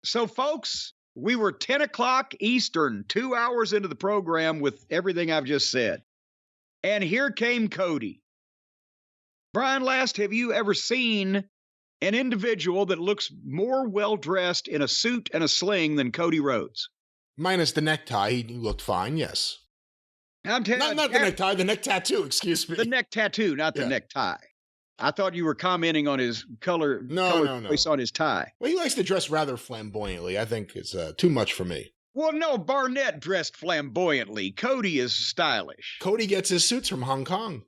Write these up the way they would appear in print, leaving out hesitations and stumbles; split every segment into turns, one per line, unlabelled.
So, folks, we were 10 o'clock Eastern, 2 hours into the program with everything I've just said. And here came Cody. Brian Last, have you ever seen an individual that looks more well-dressed in a suit and a sling than Cody Rhodes?
Minus the necktie, he looked fine, yes.
I'm telling
Not the necktie, the neck tattoo, excuse me.
The neck tattoo, not the necktie. I thought you were commenting on his color choice on his tie.
Well, he likes to dress rather flamboyantly. I think it's too much for me.
Well, no, Barnett dressed flamboyantly. Cody is stylish.
Cody gets his suits from Hong Kong.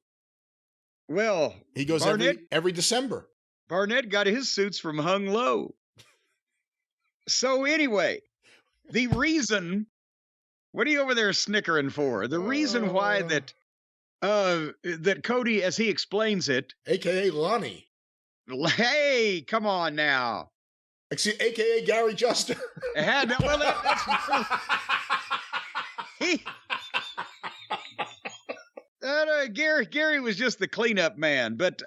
Well,
he goes every December.
Barnett got his suits from Hung Low. So anyway, the reason, what are you over there snickering for? The reason why that Cody, as he explains it,
AKA Lonnie.
Hey, come on now.
AKA Gary Juster.
Gary was just the cleanup man, but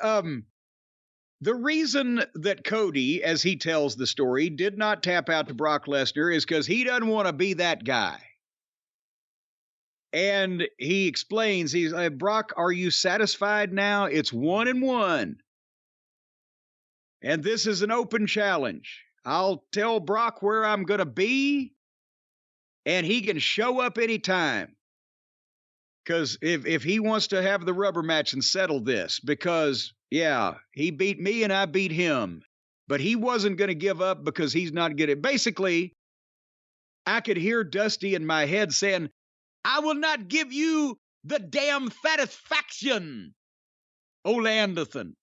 the reason that Cody, as he tells the story, did not tap out to Brock Lesnar is because he doesn't want to be that guy. And he explains, he's like, Brock, are you satisfied now? It's 1-1. And this is an open challenge. I'll tell Brock where I'm going to be, and he can show up anytime. Because if he wants to have the rubber match and settle this, because, yeah, he beat me and I beat him, but he wasn't going to give up because he's not good at. Basically, I could hear Dusty in my head saying, I will not give you the damn satisfaction, Ole Anderson.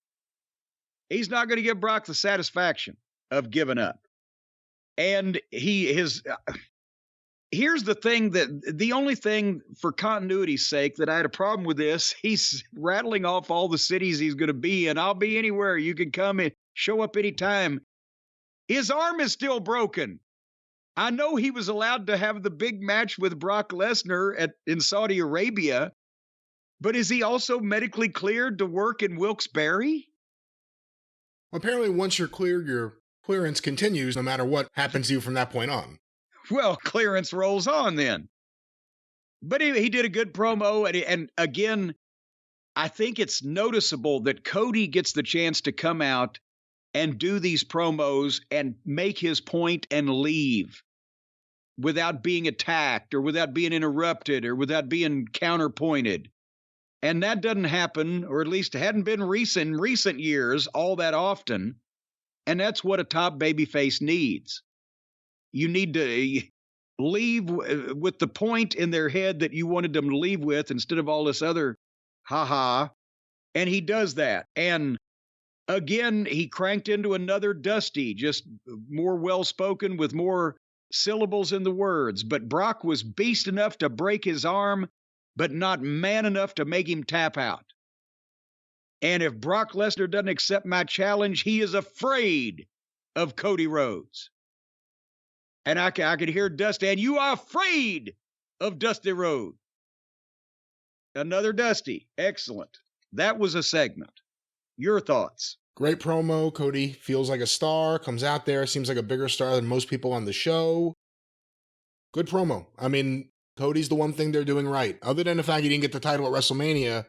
He's not going to give Brock the satisfaction of giving up. And here's the thing, that the only thing for continuity's sake that I had a problem with this, he's rattling off all the cities he's going to be in. I'll be anywhere. You can come and show up anytime. His arm is still broken. I know he was allowed to have the big match with Brock Lesnar in Saudi Arabia, but is he also medically cleared to work in Wilkes-Barre?
Apparently, once you're cleared, your clearance continues no matter what happens to you from that point on.
Well, clearance rolls on then. But he did a good promo, and again, I think it's noticeable that Cody gets the chance to come out and do these promos and make his point and leave without being attacked or without being interrupted or without being counterpointed. And that doesn't happen, or at least hadn't been recent years all that often. And that's what a top babyface needs. You need to leave with the point in their head that you wanted them to leave with instead of all this other ha-ha. And he does that. And again, he cranked into another Dusty, just more well-spoken with more syllables in the words. But Brock was beast enough to break his arm, but not man enough to make him tap out. And if Brock Lesnar doesn't accept my challenge, he is afraid of Cody Rhodes. And I could hear Dusty, and you are afraid of Dusty Rhodes. Another Dusty. Excellent. That was a segment. Your thoughts?
Great promo. Cody feels like a star, comes out there, seems like a bigger star than most people on the show. Good promo. I mean, Cody's the one thing they're doing right. Other than the fact he didn't get the title at WrestleMania,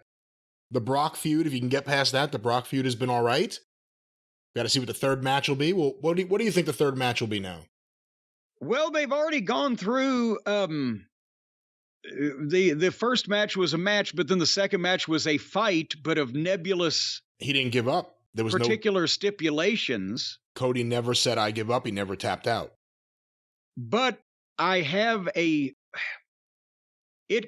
the Brock feud, if you can get past that, the Brock feud has been all right. Got to see what the third match will be. Well, what do you think the third match will be now?
Well, they've already gone through, the first match was a match, but then the second match was a fight, but of nebulous.
He didn't give up. There was
particular stipulations.
Cody never said, I give up. He never tapped out.
But I have it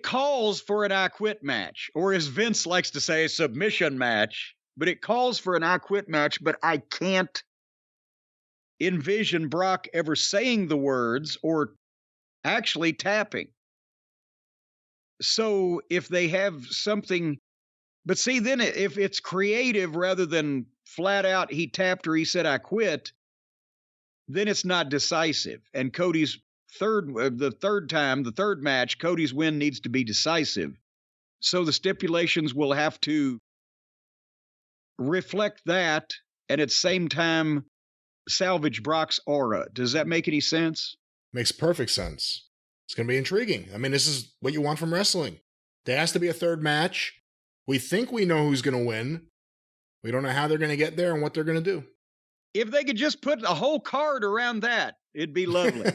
calls for an I quit match, or as Vince likes to say, a submission match, but it calls for an I quit match, but I can't envision Brock ever saying the words or actually tapping. So if they have something, but see, then if it's creative rather than flat out he tapped or he said I quit, then it's not decisive. And Cody's the third match, Cody's win needs to be decisive. So the stipulations will have to reflect that, and at the same time salvage Brock's aura. Does that make any sense?
Makes perfect sense. It's going to be intriguing. I mean, this is what you want from wrestling. There has to be a third match. We think we know who's going to win. We don't know how they're going to get there and what they're going to do.
If they could just put a whole card around that, it'd be lovely.